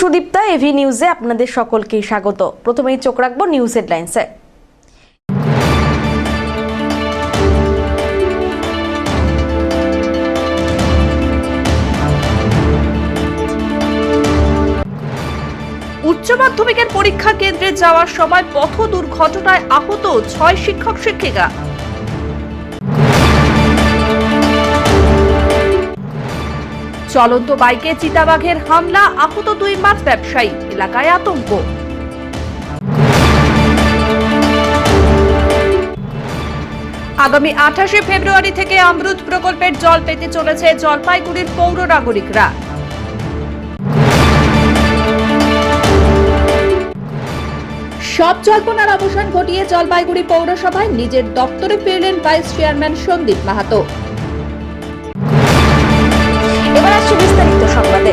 Sudipta, AV নিউজে আপনাদের সকলকে স্বাগত। প্রথমেই চোখ রাখবো নিউজ হেডলাইন্সে। উচ্চ মাধ্যমিকের পরীক্ষা কেন্দ্রে যাওয়ার সময় পথ দুর্ঘটনায় আহত 6 শিক্ষক শিক্ষিকা। চলন্ত বাইকে চিতাবাঘের হামলা, আহত 2 মাছ ব্যবসায়ী, এলাকায় আতঙ্ক। আগামী 28শে ফেব্রুয়ারি থেকে অমৃত প্রকল্পের জল পেতে চলেছে জলপাইগুড়ির পৌর নাগরিকরা। সব জল্পনার অবসান ঘটিয়ে জলপাইগুড়ি পৌরসভায় নিজের দপ্তরে ফিরলেন ভাইস চেয়ারম্যান সন্দীপ মাহাতো। এবার আসছে বিস্তারিত সংবাদে।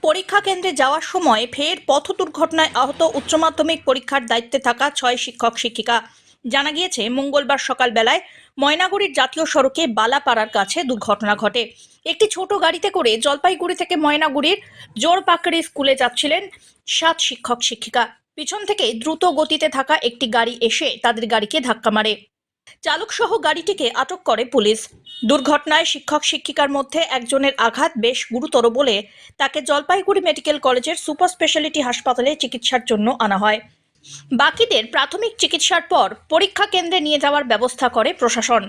পরীক্ষা কেন্দ্রে যাওয়ার সময় ফের পথ দুর্ঘটনায় আহত উচ্চ মাধ্যমিক পরীক্ষার দায়িত্বে থাকা 6 শিক্ষক শিক্ষিকা। জানা গিয়েছে, মঙ্গলবার সকালবেলায় ময়নাগুড়ির জাতীয় সড়কে বালাপাড়ার কাছে দুর্ঘটনা ঘটে। একটি ছোট গাড়িতে করে জলপাইগুড়ি থেকে ময়নাগুড়ির জোরপাকড়ি স্কুলে যাচ্ছিলেন 7 শিক্ষক শিক্ষিকা। পিছন থেকে দ্রুত গতিতে থাকা একটি গাড়ি এসে তাদের গাড়িকে ধাক্কা মারে। চালক সহ গাড়িটিকে আটক করে পুলিশ। দুর্ঘটনায় শিক্ষক শিক্ষিকার মধ্যে একজনের আঘাত বেশ গুরুতর বলে তাকে জলপাইগুড়ি মেডিকেল কলেজের সুপার স্পেশালিটি হাসপাতালে চিকিৎসার জন্য আনা হয়। বাকিদের প্রাথমিক চিকিৎসার পর পরীক্ষা কেন্দ্রে নিয়ে যাওয়ার ব্যবস্থা করে প্রশাসন।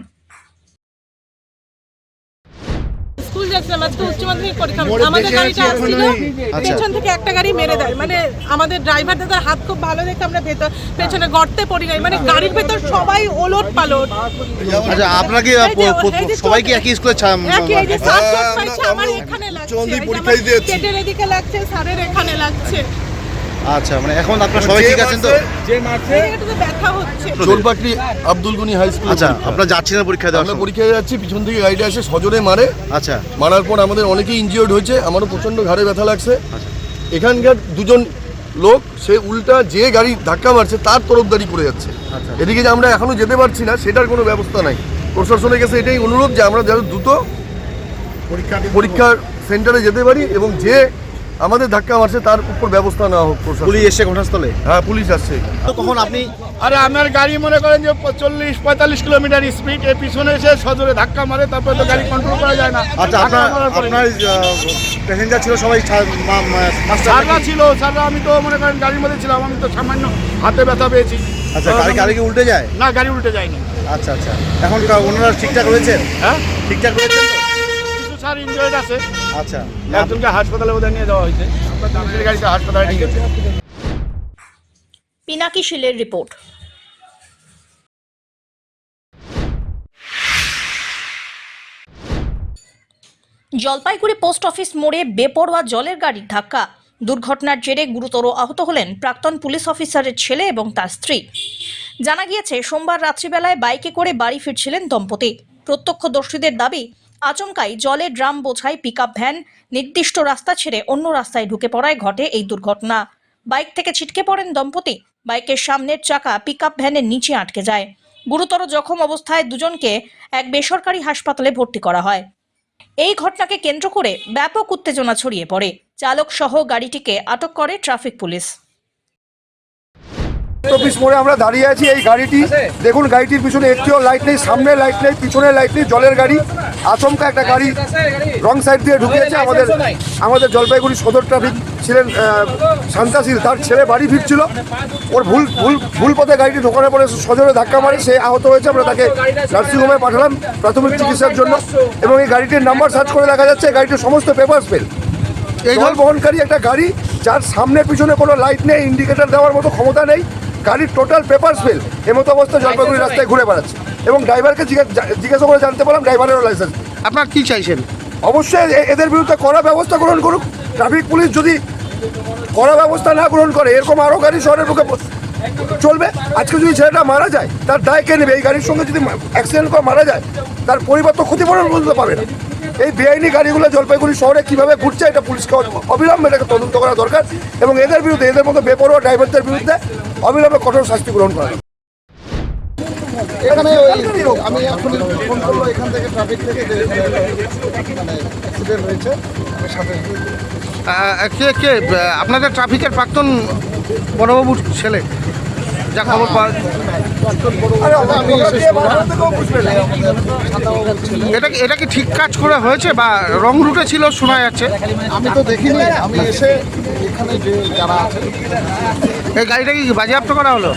স্কুল যাচ্ছিলাম আজকে উচ্চ মাধ্যমিক পরীক্ষা, আমাদের গাড়িটা আসছিল, পেছন থেকে একটা গাড়ি মেরে দেয়। মানে আমাদের ড্রাইভার দাদার হাত খুব ভালো দেখে আমরা পেছনে গর্তে পড়ি নাই, মানে গাড়ির ভেতর সবাই ওলট পালট। আচ্ছা, আপনারা কি সবাই কি একই স্কুলে আমার এখানে লাগছে, পেটের এদিকে লাগছে, স্যারের এখানে লাগছে। আচ্ছা, মানে এখন আপনারা সবাই ঠিক আছেন তো? যে মাঠে ব্যথা হচ্ছে। জোরপাকড়ি আব্দুল গনি হাই স্কুল। আচ্ছা, আপনারা যাচ্ছিলেন পরীক্ষা দেওয়ার? আমরা পরীক্ষায় যাচ্ছি, পিছন থেকে গাড়িটা এসে সজোরে মারে। আচ্ছা, মারার পর আমাদের অনেকেই ইনজিওর্ড হয়েছে, আমারও প্রচন্ড ঘাড়ে ব্যথা লাগছে। আচ্ছা, এখানকার দুজন লোক সে উল্টা যে গাড়ি ধাক্কা মারছে তার তরফদারি করে যাচ্ছে। আচ্ছা, এদিকে যে আমরা এখনো যেতে পারছি না সেটার কোনো ব্যবস্থা নাই। প্রশাসনের কাছে এটাই অনুরোধ যে আমরা যারা দ্রুত পরীক্ষার সেন্টারে যেতে পারি এবং যে আমাদের ধাক্কা মারছে তার উপর ব্যবস্থা নেওয়া হোক। পুলিশ এসে ঘটনাস্থলে? হ্যাঁ, পুলিশ আসছে। কখন আপনি? আরে আমার গাড়ি মনে করেন যে 40-45 কিলোমিটার স্পিড, এর পিছনে এসে সজোরে ধাক্কা মারে, তারপরে তো গাড়ি কন্ট্রোল করা যায় না। আচ্ছা, আপনার প্যাসেঞ্জার ছিল সবাই? স্যাররা ছিল, স্যাররা, আমি তো মনে করেন গাড়ির মধ্যে ছিলাম, আমি তো সামান্য হাতে ব্যথা পেয়েছি। আচ্ছা, গাড়ি কি উল্টে যায়? না, গাড়ি উল্টে যায়নি। আচ্ছা আচ্ছা, এখন ওনারা ঠিকঠাক রয়েছেন? হ্যাঁ, ঠিকঠাক রয়েছেন তো? কিছু স্যার ইনজয়েড আছে। আচ্ছা, একজনকে হাসপাতালে বোধহয় নিয়ে যাওয়া হয়েছে, আমরা দামের গাড়িতে হাসপাতালে নিয়ে গেছি। পিনাকি শিলের রিপোর্ট। জলপাইগুড়ি পোস্ট অফিস মোড়ে বেপরোয়া জলের গাড়ির ধাক্কা। দুর্ঘটনার জেরে গুরুতর আহত হলেন প্রাক্তন পুলিশ অফিসারের ছেলে এবং তার স্ত্রী। জানা গিয়েছে, সোমবার রাত্রিবেলায় বাইকে করে বাড়ি ফিরছিলেন দম্পতি। প্রত্যক্ষদর্শীদের দাবি, আচমকাই জলের ড্রাম বোঝাই পিকআপ ভ্যান নির্দিষ্ট রাস্তা ছেড়ে অন্য রাস্তায় ঢুকে পড়ায় ঘটে এই দুর্ঘটনা। বাইক থেকে ছিটকে পড়েন দম্পতি। বাইকের সামনের চাকা পিকআপ ভ্যানের নিচে আটকে যায়। গুরুতর জখম অবস্থায় দুজনকে এক বেসরকারি হাসপাতালে ভর্তি করা হয়। এই ঘটনাকে কেন্দ্র করে ব্যাপক উত্তেজনা ছড়িয়ে পড়ে। চালক সহ গাড়িটিকে আটক করে ট্রাফিক পুলিশ। অফিস মোড়ে আমরা দাঁড়িয়ে আছি। এই গাড়িটি দেখুন, গাড়িটির পিছনে একটিও লাইট নেই, সামনে লাইট নেই, পিছনে লাইট নেই, জলের গাড়ি। আচমকা একটা গাড়ি রং সাইড দিয়ে ঢুকেছে। আমাদের জলপাইগুড়ি সদর ট্রাফিক ছিলেন শান্তাশীল, তার ছেলে বাড়ি ফিরছিল, ওর ভুল পথে গাড়িটি ঢোকানোর পরে সজোরে ধাক্কা মারে, সে আহত হয়েছে। আমরা তাকে নার্সিংহোমে পাঠালাম প্রাথমিক চিকিৎসার জন্য। এবং এই গাড়িটির নাম্বার সার্চ করে দেখা যাচ্ছে গাড়িটির সমস্ত পেপার ফেল। এই জল বহনকারী একটা গাড়ি, যার সামনে পিছনে কোনো লাইট নেই, ইন্ডিকেটর দেওয়ার মতো ক্ষমতা নেই, গাড়ির টোটাল পেপারস ফেল। এমতো অবস্থা জলপাইগুড়ি রাস্তায় ঘুরে বেড়াচ্ছে। এবং ড্রাইভারকে জিজ্ঞাসা করে জানতে পারলাম ড্রাইভারেরও লাইসেন্স। আপনারা কি চাইছেন? অবশ্যই এদের বিরুদ্ধে কড়া ব্যবস্থা গ্রহণ করুক। ট্রাফিক পুলিশ যদি কড়া ব্যবস্থা না গ্রহণ করে, এরকম আরও গাড়ি শহরের বুকে চলবে। আজকে যদি ছেলেটা মারা যায়, তার দায় কে নেবে? এই গাড়ির সঙ্গে যদি অ্যাক্সিডেন্ট করে মারা যায়, তার পরিবার তো ক্ষতিপূরণ বুঝতে পাবে না। এই বেআইনি গাড়িগুলো জলপাইগুড়ি শহরে কিভাবে ঘুরছে, এটা পুলিশকে অবিলম্বে এটাকে তদন্ত করা দরকার। এবং এদের বিরুদ্ধে, এদের মতো বেপরোয়া ড্রাইভারদের বিরুদ্ধে অবিলম্বে কঠোর শাস্তি গ্রহণ করা। এখানে আমি এখন ফোন করলো এখান থেকে ট্রাফিক থেকে, মানে অ্যাক্সিডেন্ট হয়েছে, আমার সাথে কে কে আপনাদের ট্রাফিকের প্রাক্তন বড়বাবুর ছেলে, যা খবর পাওয়া এটা কি ঠিক কাজ করে হয়েছে বা রং রুটে ছিল শোনা যাচ্ছে? আমি তো দেখিনি, আমি এসে এখানে যে যারা আছে এই গাড়িটা কি বাজেয়াপ্ত করা হলো?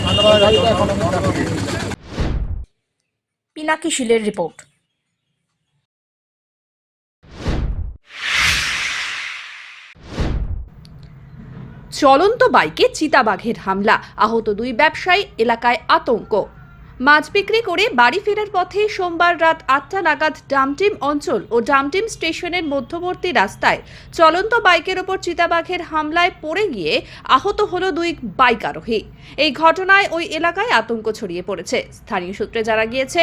পিনাকি শীলের রিপোর্ট। চলন্ত বাইকে চিতাবাঘের হামলা, আহত 2 ব্যবসায়ী, এলাকায় আতঙ্ক। মাছ বিক্রি করে বাড়ি ফেরার পথে সোমবার রাত 8টা নাগাদ ডামটিম অঞ্চল ও ডামটিম স্টেশনের মধ্যবর্তী রাস্তায় চলন্ত বাইকের ওপর চিতাবাঘের হামলায় পড়ে গিয়ে আহত হলো 2 বাইক আরোহী। এই ঘটনায় ওই এলাকায় আতঙ্ক ছড়িয়ে পড়েছে। স্থানীয় সূত্রে জানা গিয়েছে,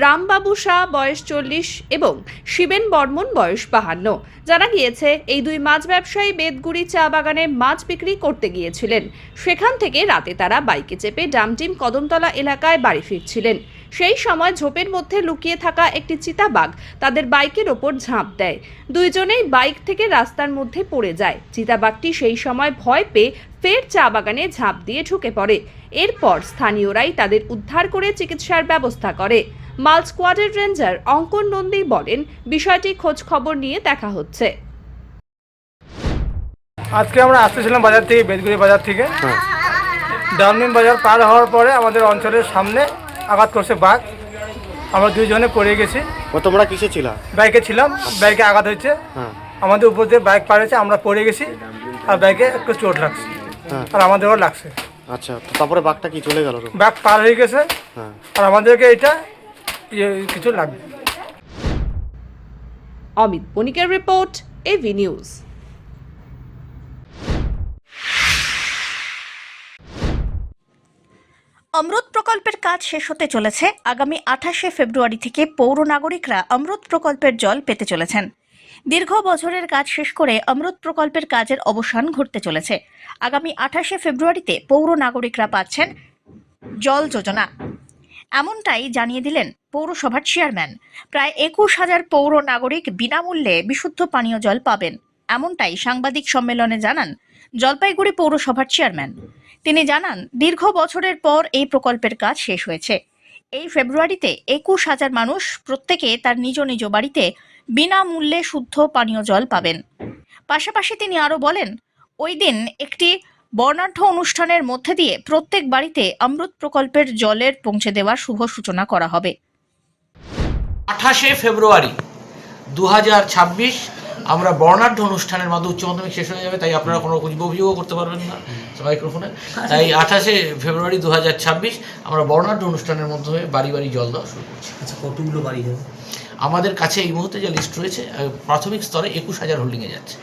রামবাবু শাহ বয়স 40 এবং শিবেন বর্মন বয়স 52। জানা গিয়েছে, এই 2 মাছ ব্যবসায়ী বেদগুড়ি চা বাগানে মাছ বিক্রি করতে গিয়েছিলেন। সেখান থেকে রাতে তারা বাইকে চেপে ডামটিম কদমতলা এলাকায় বাড়ি ফিরছিলেন। সেই সময় ঝোপের মধ্যে লুকিয়ে থাকা একটি চিতাবাঘ তাদের বাইকের ওপর ঝাঁপ দেয়। 2 জনেই বাইক থেকে রাস্তার মধ্যে পড়ে যায়। চিতাবাঘটি সেই সময় ভয় পেয়ে ফের চা বাগানে ঝাঁপ দিয়ে ঢুকে পড়ে। এরপর স্থানীয়রাই তাদের উদ্ধার করে চিকিৎসার ব্যবস্থা করে। মাল স্কোয়াডের রেঞ্জার অঙ্কন নন্দী বলেন, বিষয়টি খোঁজ খবর নিয়ে দেখা হচ্ছে। আজকে আমরা আসতেছিলাম বাজার থেকে, বেদগুড়ি বাজার থেকে। ডামটিম বাজার পার হওয়ার পরে আমাদের অঞ্চলের সামনে আঘাত করছে বাঘ। আমরা 2 জনে পড়ে গেছি। তোমরা কিসে ছিল? বাইকে ছিলাম, বাইকে আঘাত হয়েছে। আমাদের উপর দিয়ে বাইক পার হয়েছে, আমরা পড়ে গেছি আর বাইকে একটু চোট লাগছে আর আমাদেরও লাগছে। আচ্ছা, তারপরে বাঘটা কি চলে গেল? বাঘ পার হয়ে গেছে আর আমাদেরকে এটা কিছু লাগবে। অমিত বণিকের রিপোর্ট, এভি নিউজ। অমৃত প্রকল্পের কাজ শেষ হতে চলেছে। আগামী 28শে ফেব্রুয়ারি থেকে পৌর নাগরিকরা অমৃত প্রকল্পের জল পেতে চলেছেন। দীর্ঘ বছরের কাজ শেষ করে অমৃত প্রকল্পের কাজের অবসান ঘটতে চলেছে। আগামী 28শে ফেব্রুয়ারিতে পৌর নাগরিকরা পাচ্ছেন জল যোজনা, এমনটাই জানিয়ে দিলেন পৌরসভার চেয়ারম্যান। প্রায় 21,000 পৌর নাগরিক বিনামূল্যে বিশুদ্ধ পানীয় জল পাবেন, এমনটাই সাংবাদিক সম্মেলনে জানান জলপাইগুড়ি পৌরসভার চেয়ারম্যান। তিনি জানান, দীর্ঘ বছরের পর এই প্রকল্পের কাজ শেষ হয়েছে। এই ফেব্রুয়ারিতে 21,000 মানুষ প্রত্যেকে তার নিজ নিজ বাড়িতে বিনামূল্যে শুদ্ধ পানীয় জল পাবেন। পাশাপাশি তিনি আরও বলেন, ওই দিন একটি বর্ণাঢ্য অনুষ্ঠানের মধ্যে দিয়ে প্রত্যেক বাড়িতে অমৃত প্রকল্পের জলের পৌঁছে দেওয়ার শুভ সূচনা করা হবে। 28শে ফেব্রুয়ারি 2026 আমরা বর্ণাঢ্য অনুষ্ঠানের মাধ্যমে উচ্চ মাধ্যমিক শেষ হয়ে যাবে, তাই আপনারা কোনো অভিযোগও করতে পারবেন না মাইক্রোফোনে। তাই 28শে ফেব্রুয়ারি 2026 আমরা বর্ণাঢ্য অনুষ্ঠানের মাধ্যমে বাড়ি বাড়ি জল দেওয়া শুরু করছি। আচ্ছা, কতগুলো বাড়ি যাবে? আমাদের কাছে এই মুহূর্তে যে লিস্ট রয়েছে, প্রাথমিক স্তরে 21,000 হোল্ডিংয়ে যাচ্ছে।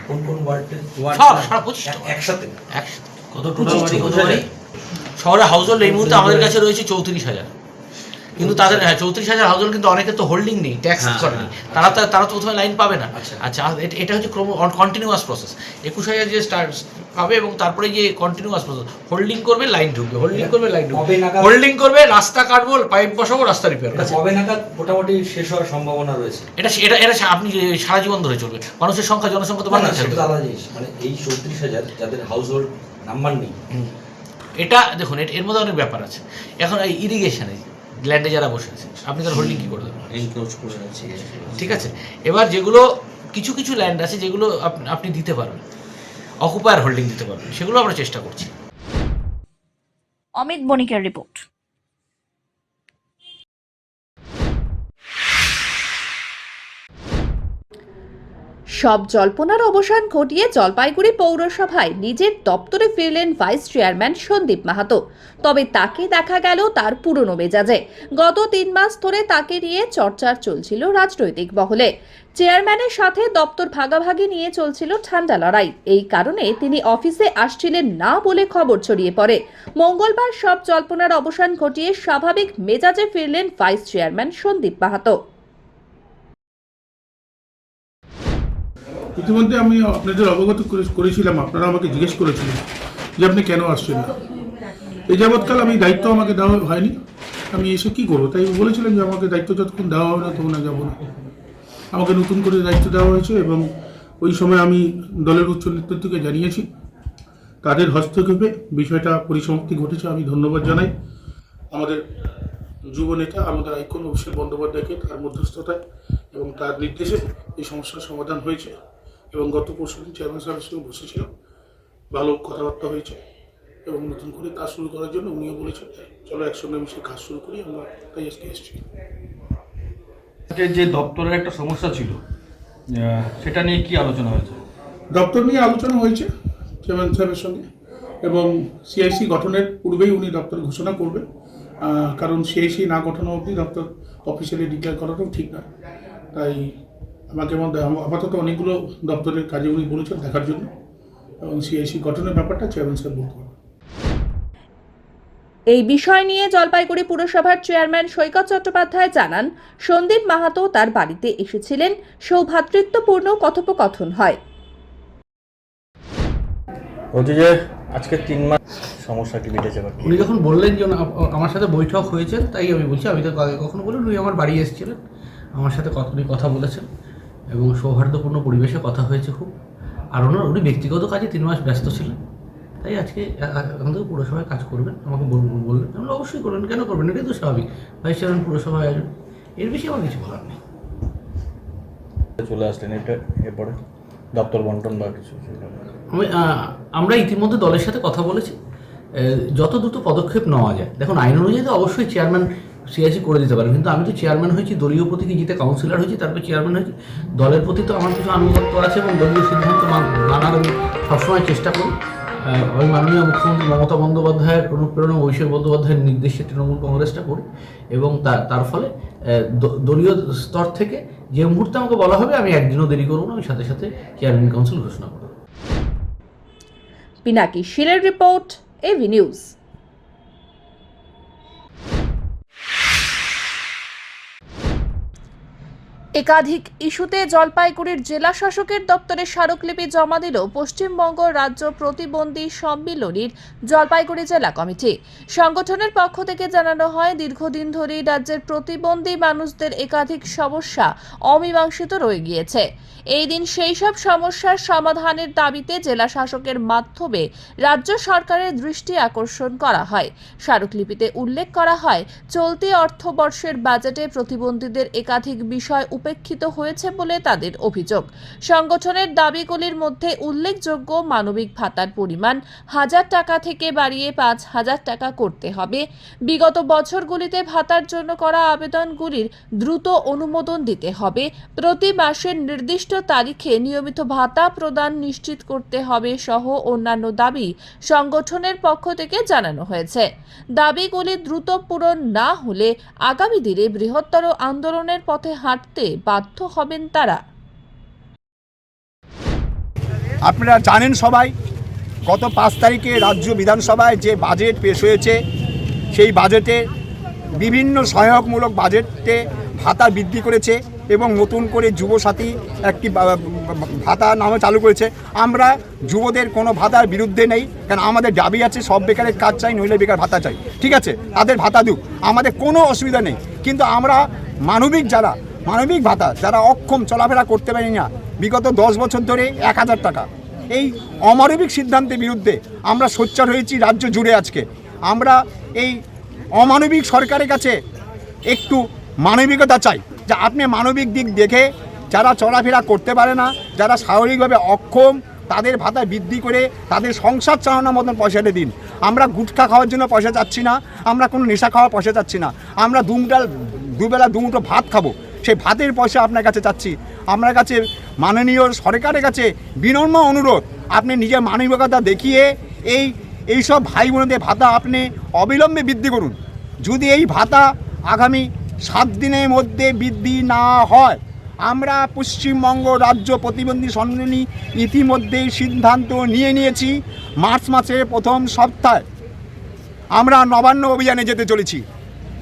কোন কোন ওয়ার্ডে? সব সারা 25 একসাথে। কত টোটাল বাড়ি? শহরে হাউস হোল্ড এই মুহূর্তে আমাদের কাছে রয়েছে 34,000। কিন্তু তাদের 34,000 হাউস হোল্ড, কিন্তু অনেকে তো হোল্ডিং নেই, ট্যাক্স করেনি, তারা তো প্রথমে লাইন পাবে না। আচ্ছা, এটা হচ্ছে কন্টিনিউয়াস প্রসেস। 21,000 যে স্টার্ট পাবে এবং তারপরে যে কন্টিনিউয়াস প্রসেস, হোল্ডিং করবে, লাইন ঢুকবে, হোল্ডিং করবে, লাইন ঢুকবে, হোল্ডিং করবে, রাস্তা কাটবো, পাইপ বসাবো, রাস্তা রিপেয়ার। কবে নাগাদ মোটামুটি শেষ হওয়ার সম্ভাবনা রয়েছে? এটা আপনি সারা জীবন ধরে চলবে। মানুষের সংখ্যা, জনসংখ্যা তো বাড়ছে। মানে এই 34,000 যাদের হাউস হোল্ড নাম্বার নেই, এটা দেখুন, এর মধ্যে অনেক ব্যাপার আছে। এখন এই ইরিগেশনে ল্যান্ডে যারা বসে আছে, আপনি তার হোল্ডিং কী করে দেবেন? ঠিক আছে, এবার যেগুলো কিছু কিছু ল্যান্ড আছে যেগুলো আপনি দিতে পারবেন, অকুপায়ার হোল্ডিং দিতে পারবেন, সেগুলো আমরা চেষ্টা করছি। অমিত বণিকের রিপোর্ট। সব জল্পনার অবসান ঘটিয়ে জলপাইগুড়ি পৌরসভায় নিজের দপ্তরে ফিরলেন ভাইস চেয়ারম্যান সন্দীপ মাহাতো। তবে তাকে দেখা গেল তার পুরনো মেজাজে। গত 3 মাস ধরে তাকে নিয়ে চর্চা চলছিল রাজনৈতিক মহলে। চেয়ারম্যানের সাথে দপ্তর ভাগাভাগি নিয়ে চলছিল ঠান্ডা লড়াই। এই কারণে তিনি অফিসে আসছিলেন না বলে খবর ছড়িয়ে পড়ে। মঙ্গলবার সব জল্পনার অবসান ঘটিয়ে স্বাভাবিক মেজাজে ফিরলেন ভাইস চেয়ারম্যান সন্দীপ মাহাতো। ইতিমধ্যে আমি আপনাদের অবগত করেছিলাম, আপনারা আমাকে জিজ্ঞেস করেছিলেন যে আপনি কেন আসছেন না। এই যাবৎকাল আমি দায়িত্ব আমাকে দেওয়া হয়নি, আমি এসে কী করবো, তাই বলেছিলেন যে আমাকে দায়িত্ব যতক্ষণ দেওয়া হবে না তখন যাবো না। আমাকে নতুন করে দায়িত্ব দেওয়া হয়েছে এবং ওই সময় আমি দলের উচ্চ নেতৃত্বকে জানিয়েছি, তাদের হস্তক্ষেপে বিষয়টা পরিসমাপ্তি ঘটেছে। আমি ধন্যবাদ জানাই আমাদের যুব নেতা, আমাদের আইকন অভিষেক বন্দ্যোপাধ্যায়কে, তার মধ্যস্থতায় এবং তার নির্দেশে এই সমস্যার সমাধান হয়েছে। এবং গত পরশুদিন চেয়ারম্যান সাহেবের সঙ্গে বসেছিলাম, ভালো কথাবার্তা হয়েছে এবং নতুন করে কাজ শুরু করার জন্য উনিও বলেছেন চলো একসঙ্গে মিশে কাজ শুরু করি। আমরা তাই আজকে এসেছি। যে দপ্তরের একটা সমস্যা ছিল সেটা নিয়ে কি আলোচনা হয়েছে? দপ্তর নিয়ে আলোচনা হয়েছে চেয়ারম্যান সাহেবের সঙ্গে, এবং সিআইসি গঠনের পূর্বেই উনি দপ্তর ঘোষণা করবেন, কারণ সিআইসি না গঠন অবধি দপ্তর অফিসিয়ালি ডিক্লেয়ার করাটাও ঠিক না। তাই আমাকে আপাতত অনেকগুলো দপ্তরের কাজে উনি বলেছেন দেখার জন্য, এবং সিআইসি গঠনের ব্যাপারটা চেয়ারম্যান সাহেব বলতে পারবেন। এই বিষয় নিয়ে জলপাইগুড়ি পুরসভার চেয়ারম্যান সৈকত চট্টোপাধ্যায় জানান, সন্দীপ মাহাতো তার বাড়িতে এসেছিলেন, সৌভ্রাতৃত্বপূর্ণ কথোপকথন হয়। বলছি যে আজকে 3 মাস সমস্যা কি মিটেছে? উনি যখন বললেন যে আমার সাথে বৈঠক হয়েছে, তাই আমি বলছি, আমি তো আগে কখনো বলুন, উনি আমার বাড়ি এসেছিলেন, আমার সাথে উনি কথা বলেছেন এবং সৌহার্দ্যপূর্ণ পরিবেশে কথা হয়েছে খুব। আর উনি ব্যক্তিগত কাজে 3 মাস ব্যস্ত ছিলেন, তাই আজকে এখন থেকে পুরসভায় কাজ করবেন আমাকে বললেন। আমরা অবশ্যই করবেন, কেন করবেন, এটাই তো স্বাভাবিক। ভাইস চেয়ারম্যান পুরসভা আয়োজন, এর বেশি আমার কিছু বলার নেই। চলে আসলেন, এটা এরপরে দপ্তর বন্টন বা কিছু? আমরা ইতিমধ্যে দলের সাথে কথা বলেছি, যত দ্রুত পদক্ষেপ নেওয়া যায়। দেখুন, আইন অনুযায়ী তো অবশ্যই চেয়ারম্যান সিআইসি করে দিতে পারে, কিন্তু আমি তো চেয়ারম্যান হয়েছি, দলীয় প্রতীকে জিতে কাউন্সিলর হয়েছি, তারপর চেয়ারম্যান হয়েছি। দলের প্রতি তো আমার কিছু আনুগত্য আছে এবং দলীয় সিদ্ধান্ত মানার আমি সবসময় চেষ্টা করি। ওই মাননীয় মুখ্যমন্ত্রী মমতা বন্দ্যোপাধ্যায়ের অনুপ্রেরণা, অভিষেক বন্দ্যোপাধ্যায়ের নির্দেশে তৃণমূল কংগ্রেসটা করি, এবং তার ফলে দলীয় স্তর থেকে যে মুহূর্তে আমাকে বলা হবে, আমি একদিনও দেরি করব না, আমি সাথে সাথে চেয়ারম্যান কাউন্সিল ঘোষণা করব। পিনাকি শিলের রিপোর্ট, এভি নিউজ। একাধিক ইস্যুতে জলপাইগুড়ির জেলা শাসকের দপ্তরে স্মারকলিপি জমা দিল পশ্চিমবঙ্গ রাজ্য প্রতিবন্ধী সম্মিলনীর জলপাইগুড়ি জেলা কমিটি। সংগঠনের পক্ষ থেকে জানানো হয়, দীর্ঘদিন ধরেই রাজ্যের প্রতিবন্ধী মানুষদের একাধিক সমস্যা অমীমাংসিত রয়ে গিয়েছে। এই দিন সেই সব সমস্যার সমাধানের দাবিতে জেলা শাসকের মাধ্যমে রাজ্য সরকারের দৃষ্টি আকর্ষণ করা হয়। স্মারকলিপিতে উল্লেখ করা হয়, চলতি অর্থবর্ষের বাজেটে প্রতিবন্ধীদের একাধিক বিষয় উপেক্ষিত হয়েছে বলে তাদের অভিযোগ। সংগঠনের দাবিগুলির মধ্যে উল্লেখযোগ্য মানবিক ভাতার পরিমাণ 1000 টাকা থেকে বাড়িয়ে 5000 টাকা করতে হবে। বিগত বছরগুলিতে ভাতার জন্য করা আবেদনগুলির দ্রুত অনুমোদন দিতে হবে। প্রতি মাসের নির্দিষ্ট তারিখে নিয়মিত ভাতা প্রদান নিশ্চিত করতে হবে সহ অন্যান্য দাবি সংগঠনের পক্ষ থেকে জানানো হয়েছে। দাবিগুলি দ্রুত পূরণ না হলে আগামী দিনে বৃহত্তর আন্দোলনের পথে হাঁটতে বাধ্য হবেন তারা। আপনারা জানেন সবাই, গত 5 তারিখে রাজ্য বিধানসভায় যে বাজেট পেশ হয়েছে, সেই বাজেটে বিভিন্ন সহায়কমূলক বাজেটে ভাতা বৃদ্ধি করেছে এবং নতুন করে যুবসাথী একটি ভাতা নামে চালু করেছে। আমরা যুবদের কোনো ভাতার বিরুদ্ধে নেই, কারণ আমাদের দাবি আছে সব বেকারের কাজ চাই, নইলে বেকার ভাতা চাই। ঠিক আছে, তাদের ভাতা দিক, আমাদের কোনো অসুবিধা নেই। কিন্তু আমরা মানবিক ভাতা যারা অক্ষম, চলাফেরা করতে পারি না, বিগত 10 বছর ধরে 1000 টাকা, এই অমানবিক সিদ্ধান্তের বিরুদ্ধে আমরা সোচ্চার হয়েছি রাজ্য জুড়ে। আজকে আমরা এই অমানবিক সরকারের কাছে একটু মানবিকতা চাই, যে আপনি মানবিক দিক দেখে যারা চলাফেরা করতে পারে না, যারা শারীরিকভাবে অক্ষম, তাদের ভাতা বৃদ্ধি করে তাদের সংসার চালানোর মতন পয়সাটা দিন। আমরা গুটখা খাওয়ার জন্য পয়সা চাচ্ছি না, আমরা কোনো নেশা খাওয়ার পয়সা চাচ্ছি না, আমরা দুবেলা দুমুঠো ভাত খাবো, সেই ভাতের পয়সা আপনার কাছে চাচ্ছি। আপনার কাছে মাননীয় সরকারের কাছে বিনম্র অনুরোধ, আপনি নিজের মানবিকতা দেখিয়ে এই সব ভাই বোনদের ভাতা আপনি অবিলম্বে বৃদ্ধি করুন। যদি এই ভাতা আগামী 7 দিনের মধ্যে বৃদ্ধি না হয়, আমরা পশ্চিমবঙ্গ রাজ্য প্রতিবন্ধী সম্মিলনী ইতিমধ্যেই সিদ্ধান্ত নিয়েছি, মার্চ মাসের প্রথম সপ্তাহে আমরা নবান্ন অভিযানে যেতে চলেছি।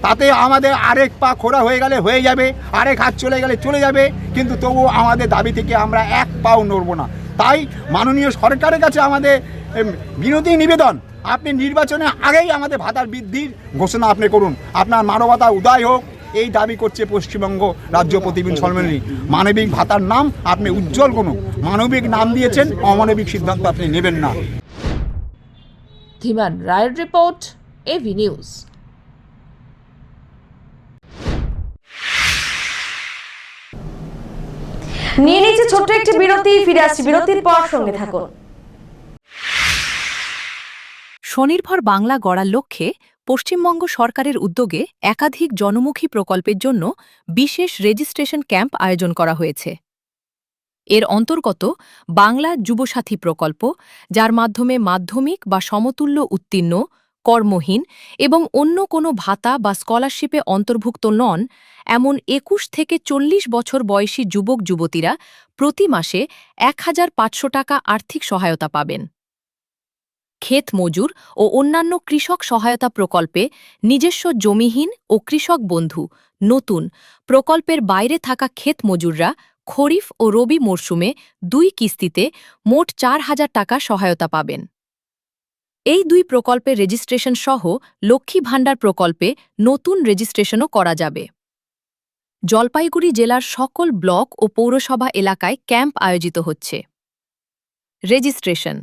তাতে আমাদের আরেক পা খোড়া হয়ে গেলে হয়ে যাবে, আরেক হাত চলে গেলে চলে যাবে, কিন্তু তবু আমাদের দাবি থেকে আমরা এক পাও নড়ব না। তাই মাননীয় সরকারের কাছে আমাদের বিনতি নিবেদন, আপনি নির্বাচনের আগেই আমাদের ভাতার বৃদ্ধির ঘোষণা আপনি করুন। আপনার মানবতা উদয় হোক, এই দাবি করছে পশ্চিমবঙ্গ রাজ্য প্রতিদিন সম্মেলনী। মানবিক ভাতার নাম আপনি উজ্জ্বল কোনো মানবিক নাম দিয়েছেন, অমানবিক সিদ্ধান্ত আপনি নেবেন না। ধীমান রায়ের রিপোর্ট, এভি নিউজ। নিয়ে নিচ্ছে ছোট্ট একটি বিরতি, ফিরে আসছি বিরতির পর, সঙ্গে থাকুন। স্বনির্ভর বাংলা গড়ার লক্ষ্যে পশ্চিমবঙ্গ সরকারের উদ্যোগে একাধিক জনমুখী প্রকল্পের জন্য বিশেষ রেজিস্ট্রেশন ক্যাম্প আয়োজন করা হয়েছে। এর অন্তর্গত বাংলা যুবসাথী প্রকল্প, যার মাধ্যমে মাধ্যমিক বা সমতুল্য উত্তীর্ণ, কর্মহীন এবং অন্য কোনো ভাতা বা স্কলারশিপে অন্তর্ভুক্ত নন এমন ২১ থেকে ৪০ বছর বয়সী যুবক যুবতীরা প্রতি মাসে ১,৫০০ টাকা আর্থিক সহায়তা পাবেন। ক্ষেত মজুর ও অন্যান্য কৃষক সহায়তা প্রকল্পে নিজস্ব জমিহীন ও কৃষক বন্ধু নতুন প্রকল্পের বাইরে থাকা ক্ষেত মজুররা খরিফ ও রবি মরশুমে ২ কিস্তিতে মোট ৪,০০০ টাকা সহায়তা পাবেন। এই ২ প্রকল্পের রেজিস্ট্রেশন সহ লক্ষ্মী ভাণ্ডার প্রকল্পে নতুন রেজিস্ট্রেশনও করা যাবে। জলপাইগুড়ি জেলার সকল ব্লক ও পৌরসভা এলাকায় ক্যাম্প আয়োজিত হচ্ছে। রেজিস্ট্রেশন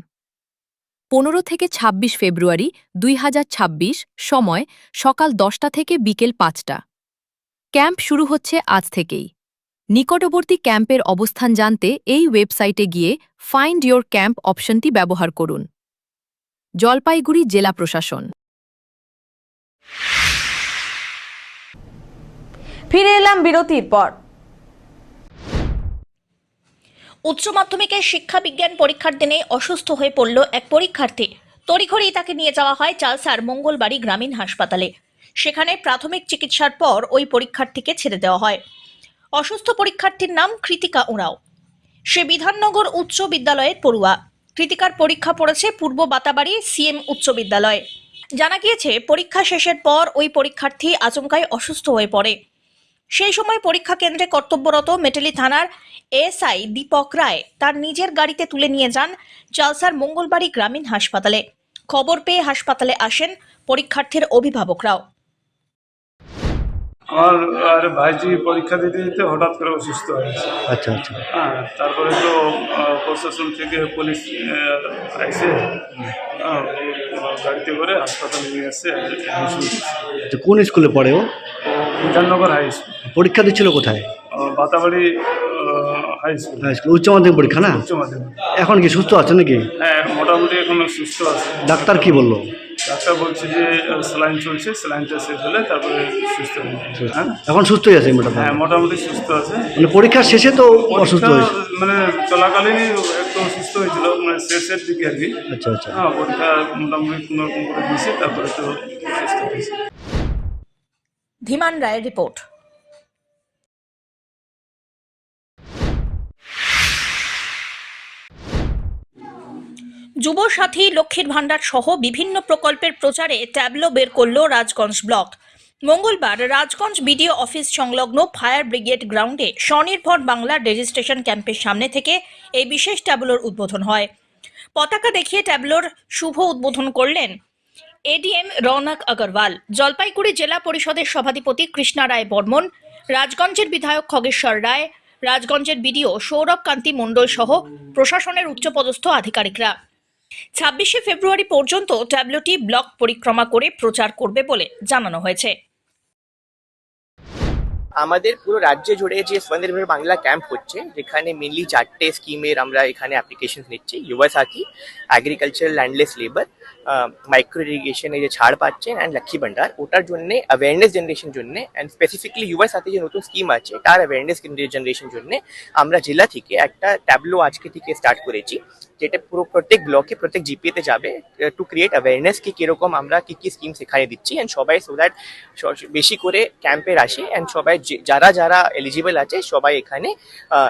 ১৫ থেকে ২৬ ফেব্রুয়ারি ২০২৬, সময় সকাল ১০টা থেকে বিকেল ৫টা। ক্যাম্প শুরু হচ্ছে আজ থেকেই। নিকটবর্তী ক্যাম্পের অবস্থান জানতে এই ওয়েবসাইটে গিয়ে ফাইন্ড ইয়োর ক্যাম্প অপশনটি ব্যবহার করুন। জলপাইগুড়ি জেলা প্রশাসন। ফিরে এলাম বিরতির পর। উচ্চ মাধ্যমিকের শিক্ষা বিজ্ঞান পরীক্ষার দিনে অসুস্থ হয়ে পড়ল এক পরীক্ষার্থী। তড়িঘড়ি তাকে নিয়ে যাওয়া হয় চালসার মঙ্গলবাড়ি গ্রামীণ হাসপাতালে। সেখানে প্রাথমিক চিকিৎসার পর ওই পরীক্ষার্থীকে ছেড়ে দেওয়া হয়। অসুস্থ পরীক্ষার্থীর নাম কৃতিকা ওঁরাও। সে বিধাননগর উচ্চ বিদ্যালয়ের পড়ুয়া। কৃতিকার পরীক্ষা পড়েছে পূর্ব বাতাবাড়ি সিএম উচ্চ বিদ্যালয়ে। জানা গিয়েছে, পরীক্ষা শেষের পর ওই পরীক্ষার্থী আচমকাই অসুস্থ হয়ে পড়ে। সেই সময় পরীক্ষা কেন্দ্রে কর্তব্যরত মেটেলি থানার এএসআই দীপক রায় তার নিজের গাড়িতে তুলে নিয়ে যান চালসার মঙ্গলবাড়ি গ্রামীণ হাসপাতালে। খবর পেয়ে হাসপাতালে আসেন পরীক্ষার্থীর অভিভাবকরাও। আমার ভাইজি পরীক্ষা দিতে দিতে হঠাৎ করে অসুস্থ হয়েছে। আচ্ছা আচ্ছা। হ্যাঁ, তারপরে তো প্রশাসন থেকে পুলিশ এসে গাড়িতে করে হাসপাতালে নিয়ে এসে কোন স্কুলে পড়ে ও? Bidhannagar high school. পরীক্ষা দিচ্ছিল কোথায়? Batabari high school. উচ্চ মাধ্যমিক পরীক্ষা না? উচ্চ মাধ্যমিক। এখন কি সুস্থ আছে নাকি? হ্যাঁ, মোটামুটি এখন সুস্থ আছে। ডাক্তার কি বললো? ডাক্তার বলছে যে স্যালাইন চলছে, স্যালাইনটা শেষ হলে তারপরে সুস্থ হয়ে যাবে। হ্যাঁ, এখন সুস্থই আছে মোটামুটি? হ্যাঁ, মোটামুটি সুস্থ আছে। মানে পরীক্ষার শেষে তো অসুস্থ হয়েছে? মানে চলাকালীনই একটু অসুস্থ হয়েছিল, মানে শেষের দিকে আর কি। আচ্ছা আচ্ছা। হ্যাঁ, পরীক্ষা মোটামুটি কোনোরকম করে দিয়েছে, তারপরে তো সুস্থ হয়েছে। ধীমান রায়ের রিপোর্ট। যুবসাথী, লক্ষ্মীর ভাণ্ডার সহ বিভিন্ন প্রকল্পের প্রচারে ট্যাবলো বের করল রাজগঞ্জ ব্লক। মঙ্গলবার রাজগঞ্জ বিডিও অফিস সংলগ্ন ফায়ার ব্রিগেড গ্রাউন্ডে স্বনির্ভর বাংলা রেজিস্ট্রেশন ক্যাম্পের সামনে থেকে এই বিশেষ ট্যাবলোর উদ্বোধন হয়। পতাকা দেখিয়ে ট্যাবলোর শুভ উদ্বোধন করলেন এডিএম রৌনক আগরওয়াল, জলপাইগুড়ি জেলা পরিষদের সভাধিপতি কৃষ্ণা রায় বর্মন, রাজগঞ্জের বিধায়ক খগেশ্বর রায়, রাজগঞ্জের বিডিও সৌরভ কান্তি মণ্ডল সহ প্রশাসনের উচ্চপদস্থ আধিকারিকরা। ২৬শে ফেব্রুয়ারি পর্যন্ত ট্যাবলোটি ব্লক পরিক্রমা করে প্রচার করবে বলে জানানো হয়েছে। আমাদের পুরো রাজ্যে জুড়ে যে স্বনির্ভর বাংলা ক্যাম্প হচ্ছে, যেখানে মেনলি 4টে স্কিমের আমরা এখানে অ্যাপ্লিকেশন নিচ্ছি। যুবা সাথী, এগ্রিকালচারাল ল্যান্ডলেস লেবার, মাইক্রো ইরিগেশনে যে ছাড় পাচ্ছেন, অ্যান্ড লক্ষ্মী ভান্ডার, ওটার জন্যে অ্যাওয়ারনেস জেনারেশন জন্যে, অ্যান্ড স্পেসিফিকলি যুবা সাথী যে নতুন স্কিম আছে তার অ্যাওয়ারনেস জেনারেশন জন্যে আমরা জেলা থেকে একটা ট্যাবলো আজকে থেকে স্টার্ট করেছি, যেটা পুরো প্রত্যেক ব্লকে প্রত্যেক জিপিএতে যাবে টু ক্রিয়েট অ্যাওয়ারনেস কি কীরকম আমরা কী কী স্কিম সেখানে দিচ্ছি, অ্যান্ড সবাই সো দ্যাট বেশি করে ক্যাম্পের আসে, অ্যান্ড সবাই যারা যারা এলিজিবল আছে সবাই এখানে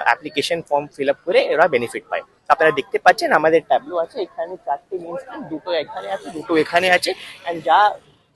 অ্যাপ্লিকেশন ফর্ম ফিল আপ করে এরা বেনিফিট পায়। আপনারা দেখতে পাচ্ছেন আমাদের ট্যাবলো আছে, এখানে 4টে মেন স্কিম, 2টো এখানে আছে, 2টো এখানে আছে, অ্যান্ড যা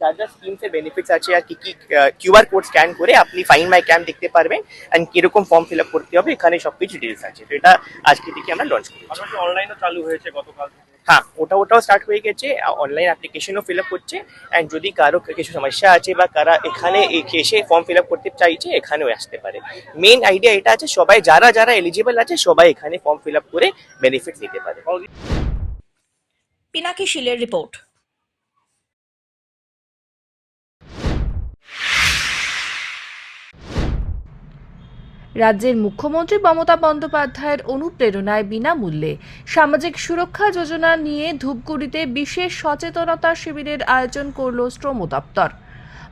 যা স্কিমসের বেনিফিটস আছে আর কি কি কিউআর কোড স্ক্যান করে আপনি ফাইন্ড মাই ক্যাম্প দেখতে পারবেন, অ্যান্ড কিরকম ফর্ম ফিল আপ করতে হবে এখানে সব কিছু ডিটেলস আছে। তো এটা আজকে থেকে আমরা লঞ্চ করি। অনলাইনও চালু হয়েছে গতকাল। হ্যাঁ ওটাও স্টার্ট হয়ে গেছে, অনলাইন অ্যাপ্লিকেশনও ফিল আপ করছে। অ্যান্ড যদি কারো কিছু সমস্যা আছে বা কারা এখানে এসে ফর্ম ফিল আপ করতে চাইছে এখানেও আসতে পারে। মেন আইডিয়া এটা আছে সবাই যারা এলিজিবল আছে সবাই এখানে ফর্ম ফিল আপ করে বেনিফিট নিতে পারে। পিনাকি শীলের রিপোর্ট। রাজ্যের মুখ্যমন্ত্রী মমতা বন্দ্যোপাধ্যায়ের অনুপ্রেরণায় বিনামূল্যে সামাজিক সুরক্ষা যোজনা নিয়ে ধূপগুড়িতে বিশেষ সচেতনতা শিবিরের আয়োজন করল শ্রম দপ্তর।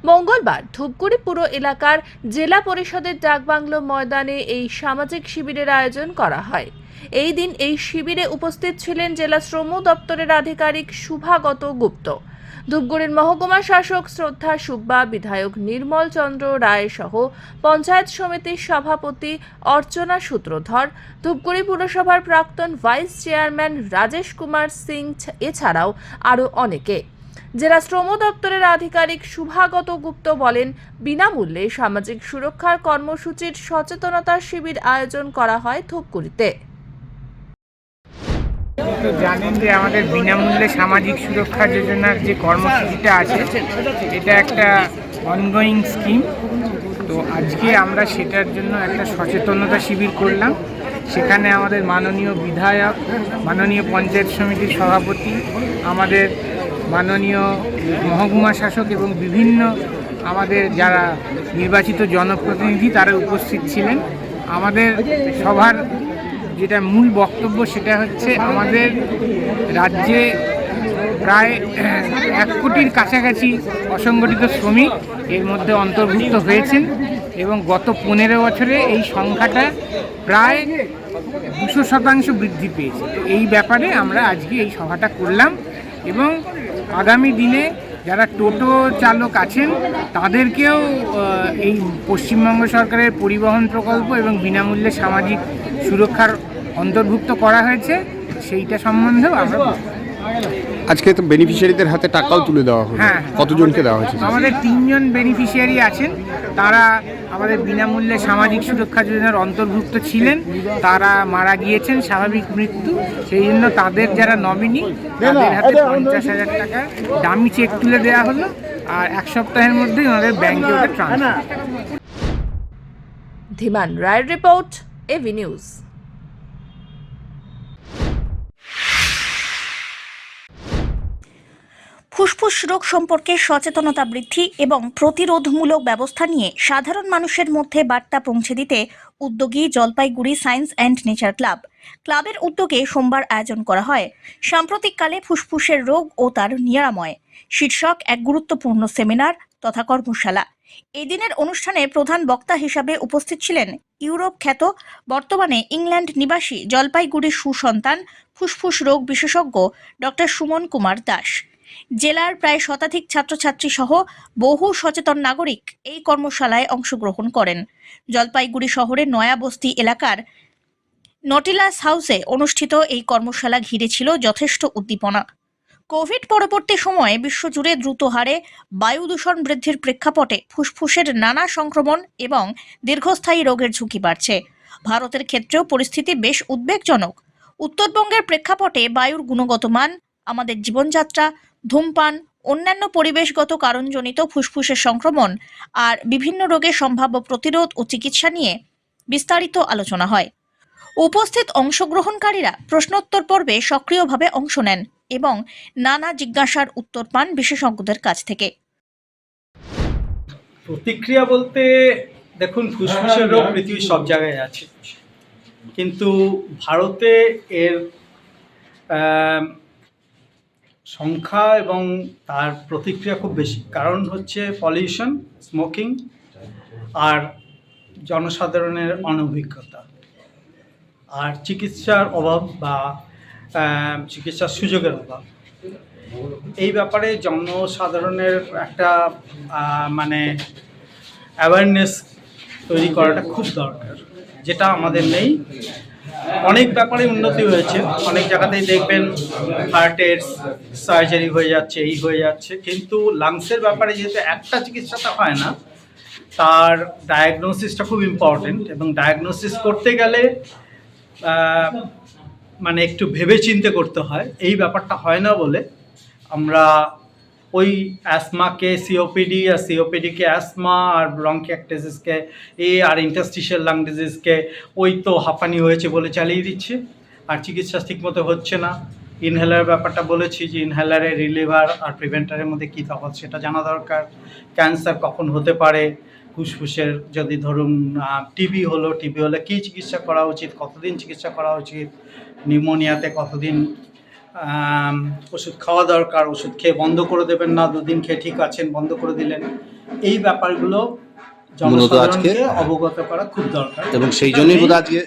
মঙ্গলবার ধূপগুড়ি পুর এলাকার জেলা পরিষদের ডাকবাংলো ময়দানে এই সামাজিক শিবিরের আয়োজন করা হয়। এই দিন এই শিবিরে উপস্থিত ছিলেন জেলা শ্রম দপ্তরের আধিকারিক শুভাগত গুপ্ত, ধূপগুড়ির মহকুমা শাসক শ্রদ্ধা সুব্বা, বিধায়ক নির্মল চন্দ্র রায় সহ পঞ্চায়েত সমিতির সভাপতি অর্চনা সূত্রধর, ধূপগুড়ি পুরসভার প্রাক্তন ভাইস চেয়ারম্যান রাজেশ কুমার সিং এছাড়াও আরও অনেকে। জেলা শ্রম দপ্তরের আধিকারিক শুভাগত গুপ্ত বলেন, বিনামূল্যে সামাজিক সুরক্ষার কর্মসূচির সচেতনতা শিবির আয়োজন করা হয় ধূপগুড়িতে। তো জানেন যে আমাদের বিনামূল্যে সামাজিক সুরক্ষা যোজনার যে কর্মসূচিটা আছে এটা একটা অনগোয়িং স্কিম। তো আজকে আমরা সেটার জন্য একটা সচেতনতা শিবির করলাম। সেখানে আমাদের মাননীয় বিধায়ক, মাননীয় পঞ্চায়েত সমিতির সভাপতি, আমাদের মাননীয় মহকুমা শাসক এবং বিভিন্ন আমাদের যারা নির্বাচিত জনপ্রতিনিধি তারা উপস্থিত ছিলেন। আমাদের সবার যেটা মূল বক্তব্য সেটা হচ্ছে আমাদের রাজ্যে প্রায় 1 কোটির কাছাকাছি অসংগঠিত শ্রমিক এর মধ্যে অন্তর্ভুক্ত হয়েছেন এবং গত 15 বছরে এই সংখ্যাটা প্রায় 200% বৃদ্ধি পেয়েছে। এই ব্যাপারে আমরা আজকে এই সভাটা করলাম এবং আগামী দিনে যারা টোটো চালক আছেন তাদেরকেও এই পশ্চিমবঙ্গ সরকারের পরিবহন প্রকল্প এবং বিনামূল্যে সামাজিক সুরক্ষার অন্তর্ভুক্ত করা হয়েছে, সেইটা সম্বন্ধেও আমরা আজকে তো বেনিফিশিয়ারিদের হাতে টাকাও তুলে দেওয়া হলো। হ্যাঁ, কতজনকে দেওয়া হয়েছে? আমাদের 3 জন বেনিফিশিয়ারি আছেন, তারা আমাদের বিনামূল্যে সামাজিক সুরক্ষা যোজনার অন্তর্ভুক্ত ছিলেন, তারা মারা গিয়েছেন স্বাভাবিক মৃত্যু। সেই জন্য তাদের যারা নমিনি তাদের হাতে 50,000 টাকা দামি চেক তুলে দেওয়া হলো আর 1 সপ্তাহের মধ্যেই ওনাদের ব্যাংকে ওটা ট্রান্সফার। ধীমান রায়ের রিপোর্ট, এভি নিউজ। ফুসফুস রোগ সম্পর্কে সচেতনতা বৃদ্ধি এবং প্রতিরোধমূলক ব্যবস্থা নিয়ে সাধারণ মানুষের মধ্যে বার্তা পৌঁছে দিতে উদ্যোগী জলপাইগুড়ি সায়েন্স অ্যান্ড নেচার ক্লাবের উদ্যোগে সোমবার আয়োজন করা হয় সাম্প্রতিককালে ফুসফুসের রোগ ও তার নিরাময় শীর্ষক এক গুরুত্বপূর্ণ সেমিনার তথা কর্মশালা। এই দিনের অনুষ্ঠানে প্রধান বক্তা হিসাবে উপস্থিত ছিলেন ইউরোপ খ্যাত, বর্তমানে ইংল্যান্ড নিবাসী জলপাইগুড়ির সুসন্তান ফুসফুস রোগ বিশেষজ্ঞ ডক্টর সুমন কুমার দাস। জেলার প্রায় শতাধিক ছাত্রছাত্রী সহ বহু সচেতন নাগরিক এই কর্মশালায় অংশগ্রহণ করেন। জলপাইগুড়ি শহরের নয়াবস্তি এলাকার নটিলাস হাউসে অনুষ্ঠিত এই কর্মশালা ঘিরে ছিল যথেষ্ট উদ্দীপনা। কোভিড পরবর্তী সময়ে বিশ্বজুড়ে দ্রুত হারে বায়ু দূষণ বৃদ্ধির প্রেক্ষাপটে ফুসফুসের নানা সংক্রমণ এবং দীর্ঘস্থায়ী রোগের ঝুঁকি বাড়ছে। ভারতের ক্ষেত্রেও পরিস্থিতি বেশ উদ্বেগজনক। উত্তরবঙ্গের প্রেক্ষাপটে বায়ুর গুণগত মান, আমাদের জীবনযাত্রা, ধূমপান, অন্যান্য পরিবেশগত কারণজনিত ফুসফুসের সংক্রমণ আর বিভিন্ন রোগের সম্ভাব্য প্রতিরোধ ও চিকিৎসা নিয়ে বিস্তারিত আলোচনা হয়। উপস্থিত অংশগ্রহণকারীরা প্রশ্নোত্তর পর্বে সক্রিয়ভাবে অংশ নেন এবং নানা জিজ্ঞাসার উত্তর পান বিশেষজ্ঞদের কাছ থেকে। প্রতিক্রিয়া বলতে দেখুন, ফুসফুসের রোগ পৃথিবীর সব জায়গায় আছে, কিন্তু ভারতে এর সংখ্যা এবং তার প্রতিক্রিয়া খুব বেশি। কারণ হচ্ছে পলিউশন, স্মোকিং আর জনসাধারণের অনভিজ্ঞতা আর চিকিৎসার অভাব বা চিকিৎসার সুযোগের অভাব। এই ব্যাপারে জনসাধারণের একটা মানে অ্যাওয়ারনেস তৈরি করাটা খুব দরকার, যেটা আমাদের নেই। অনেক ব্যাপারে উন্নতি হয়েছে, অনেক জায়গাতেই দেখবেন হার্টের সার্জারি হয়ে যাচ্ছে, এই হয়ে যাচ্ছে, কিন্তু লাংসের ব্যাপারে যেহেতু একটা চিকিৎসাটা হয় না, তার ডায়াগনোসিসটা খুব ইম্পর্টেন্ট এবং ডায়াগনোসিস করতে গেলে মানে একটু ভেবেচিন্তে করতে হয়। এই ব্যাপারটা হয় না বলে আমরা ওই অ্যাসমা-কে সিওপিডি আর সিওপিডিকে অ্যাসমা আর ব্রঙ্কিয়াক্টিসিসকে আর ইন্টারস্টিশিয়াল লাং ডিজিজকে ওই তো হাঁপানি হয়েছে বলে চালিয়ে দিচ্ছে, আর চিকিৎসা ঠিকমতো হচ্ছে না। ইনহেলার ব্যাপারটা বলেছি যে ইনহেলারে রিলিভার আর প্রিভেন্টারের মধ্যে কী তফাৎ সেটা জানা দরকার। ক্যান্সার কখন হতে পারে, ফুসফুসের যদি ধরুন টিবি হলে কী চিকিৎসা করা উচিত, কতদিন চিকিৎসা করা উচিত, নিউমোনিয়াতে কতদিন ওষুধ খাওয়া দরকার, ওষুধ খেয়ে বন্ধ করে দেবেন না, 2 দিন খেয়ে ঠিক আছেন বন্ধ করে দিলেন, এই ব্যাপারগুলো জনসাধারণকে অবগত করা খুব দরকার এবং সেই জন্যই বোধহয় আজকে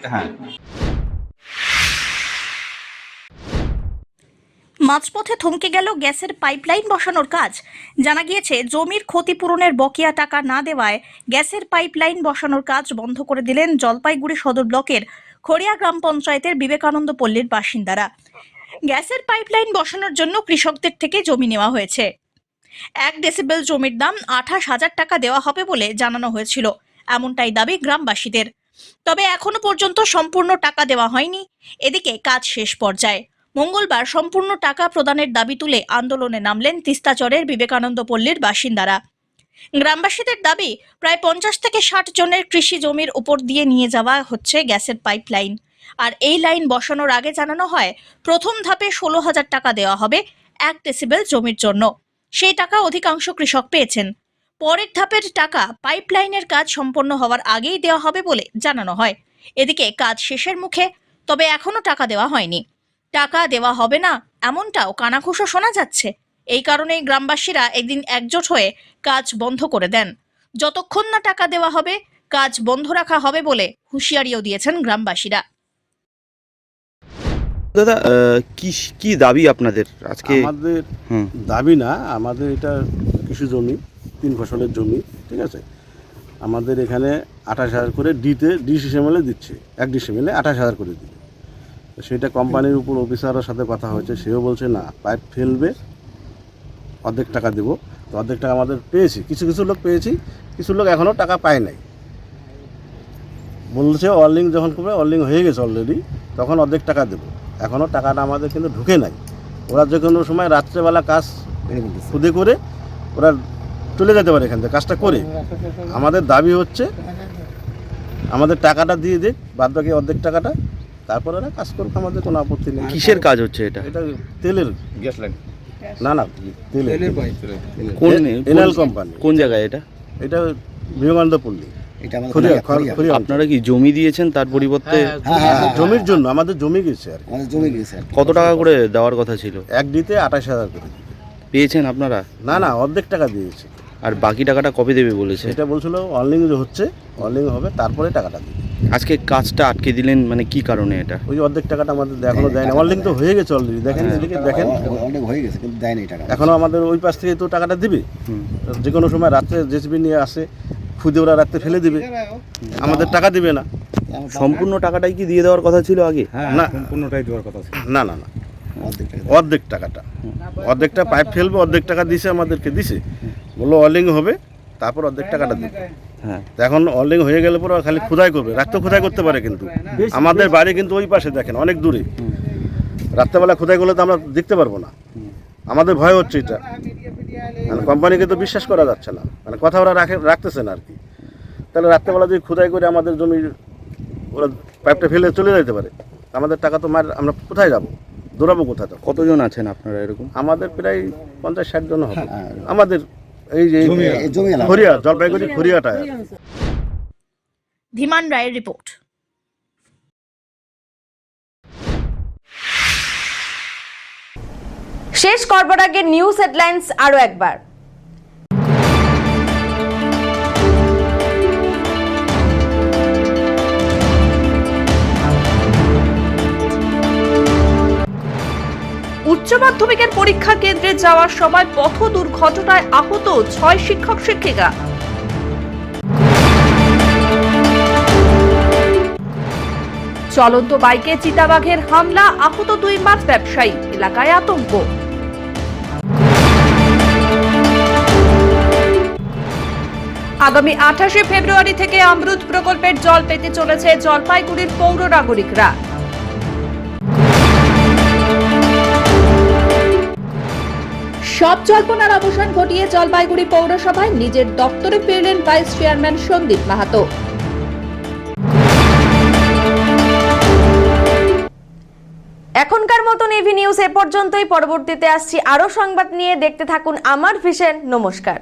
মাঝপথে থমকে গেল গ্যাসের পাইপলাইন বসানোর কাজ। জানা গিয়েছে জমির ক্ষতিপূরণের বকেয়া টাকা না দেওয়ায় গ্যাসের পাইপলাইন বসানোর কাজ বন্ধ করে দিলেন জলপাইগুড়ি সদর ব্লকের খড়িয়া গ্রাম পঞ্চায়েতের বিবেকানন্দ পল্লীর বাসিন্দারা। গ্যাসের পাইপলাইন বসানোর জন্য কৃষকদের থেকে জমি নেওয়া হয়েছে। 1 ডেসিবেল জমির দাম 28,000 টাকা দেওয়া হবে বলে জানানো হয়েছিল, এমনটাই দাবি গ্রামবাসীদের। তবে এখনো পর্যন্ত সম্পূর্ণ টাকা দেওয়া হয়নি। এদিকে কাজ শেষ পর্যায়ে। মঙ্গলবার সম্পূর্ণ টাকা প্রদানের দাবি তুলে আন্দোলনে নামলেন তিস্তাচরের বিবেকানন্দ পল্লীর বাসিন্দারা। গ্রামবাসীদের দাবি, প্রায় 50 থেকে 60 জনের কৃষি জমির উপর দিয়ে নিয়ে যাওয়া হচ্ছে গ্যাসের পাইপলাইন। আর এই লাইন বসানোর আগে জানানো হয় প্রথম ধাপে 16,000 টাকা দেওয়া হবে 1 ডেসিবেল জমির জন্য। সেই টাকা অধিকাংশ কৃষক পেয়েছেন। পরের ধাপের টাকা পাইপলাইনের কাজ সম্পন্ন হওয়ার আগেই দেওয়া হবে বলে জানানো হয়। এদিকে কাজ শেষের মুখে, তবে এখনো টাকা দেওয়া হয়নি। টাকা দেওয়া হবে না এমনটাও কানাঘুষো শোনা যাচ্ছে। এই কারণেই গ্রামবাসীরা একদিন একজোট হয়ে কাজ বন্ধ করে দেন। যতক্ষণ না টাকা দেওয়া হবে কাজ বন্ধ রাখা হবে বলে হুঁশিয়ারিও দিয়েছেন গ্রামবাসীরা। দাদা কি দাবি আপনাদের আজকে? আমাদের দাবি না, আমাদের এটা কৃষি জমি, 3 ফসলের জমি, ঠিক আছে। আমাদের এখানে 28,000 করে ডিসিএমএলে দিচ্ছে, 1 ডিসিএমএলে 28,000 করে দিচ্ছে। সেটা কোম্পানির উপর অফিসারের সাথে কথা হয়েছে, সেও বলছে না পাইপ ফেলবে, অর্ধেক টাকা দেবো। তো অর্ধেক টাকা আমাদের পেয়েছি, কিছু লোক পেয়েছি, কিছু লোক এখনও টাকা পায় নাই। বলছে অর্লিং যখন করবে, অর্লিং হয়ে গেছে অলরেডি, তখন অর্ধেক টাকা দেবো। এখনও টাকাটা আমাদের কিন্তু ঢুকে নাই। ওরা যে কোনো সময় রাত্রেবেলা কাজ খুদে করে ওরা চলে যেতে পারে এখান থেকে কাজটা করে। আমাদের দাবি হচ্ছে আমাদের টাকাটা দিয়ে দিক, বাদ বাকি অর্ধেক টাকাটা, তারপরে ওরা কাজ করুক, আমাদের কোনো আপত্তি নেই। কিসের কাজ হচ্ছে এটা? এটা তেলের গ্যাস লাইন, না তেলের কোন এনএল কোম্পানি। কোন জায়গায় এটা? এটা বিবেকানন্দ পল্লী। আপনারা কি জমি দিয়েছেন তার পরিবর্তে? জমির জন্য আমাদের জমি গেছে আর কত টাকা করে দেওয়ার কথা ছিল? 1 ডিতে 28,000 করে পেয়েছেন আপনারা? না অর্ধেক টাকা দিয়েছে। আর বাকি টাকাটা কবে দেবে বলেছে? এটা বলছিল অনলিং হচ্ছে, অনলিং হবে তারপরে টাকাটা দেবে। আজকে কাজটা আটকে দিলেন মানে কি কারণে এটা? ওই অর্ধেক টাকাটা আমাদের এখনো দেয় না। অনলিং তো হয়ে গেছে অলরেডি, দেখেন এদিকে দেখেন অনেক হয়ে গেছে, কিন্তু দেয় না টাকা এখনো। আমাদের ওই পাশ থেকে তো টাকাটা দিবে, যে কোনো সময় রাত্রে জেসিবি নিয়ে আসে, খুদে ওরা রাত্রে ফেলে দিবে, আমাদের টাকা দিবে না। সম্পূর্ণ টাকাটাই কি দিয়ে দেওয়ার কথা ছিল আগে? না, সম্পূর্ণটাই দেওয়ার কথা ছিল। না অর্ধেক টাকাটা, অর্ধেকটা পাইপ ফেলবে, অর্ধেক টাকা দিছে আমাদেরকে, দিছে বললো অর্লিং হবে তারপর অর্ধেক টাকাটা দেবে। হ্যাঁ, এখন অর্লিং হয়ে গেলে পরে খালি খোদাই করবে, রাত্রে খোদাই করতে পারে, কিন্তু আমাদের বাড়ি কিন্তু ওই পাশে, দেখেন অনেক দূরে। রাত্রেবেলা খোদাই করলে তো আমরা দেখতে পারবো না, আমাদের ভয় হচ্ছে এটা। মানে কোম্পানিকে তো বিশ্বাস করা যাচ্ছে না, মানে কথা ওরা রাখতেছে না আর কি। তাহলে রাত্রেবেলা যদি খোদাই করে আমাদের জমির ওরা পাইপটা ফেলে চলে যেতে পারে, আমাদের টাকা তো আমরা কোথায় যাবো, দৌড়াবো কোথায়? তো কতজন আছেন আপনারা এরকম? আমাদের প্রায় 50-60 জন হবে আমাদের এই যে খড়িয়া, জলপাইগুড়ি খড়িয়াটা। ধীমান রায়ের রিপোর্ট। শেষ করবার আগে নিউজ হেডলাইন্স আরো একবার। উচ্চ মাধ্যমিকের পরীক্ষা কেন্দ্রে যাওয়ার সময় পথ দুর্ঘটনায় আহত 6 শিক্ষক শিক্ষিকা। চলন্ত বাইকে চিতাবাঘের হামলা, আহত 2 মাছ ব্যবসায়ী, এলাকায় আতঙ্ক। আগামী 28শে ফেব্রুয়ারি থেকে অমৃত প্রকল্পের জল পেতে চলেছে জলপাইগুড়ির পৌর নাগরিকরা। সব জল্পনার অবসান ঘটিয়ে জলপাইগুড়ি পৌরসভায় নিজের দপ্তরে ফিরলেন ভাইস চেয়ারম্যান সন্দীপ মাহাতো। এখনকার মতন এভি নিউজ এ পর্যন্তই। পরবর্তীতে আসছি আরো সংবাদ নিয়ে। দেখতে থাকুন আমার ভিশন। নমস্কার।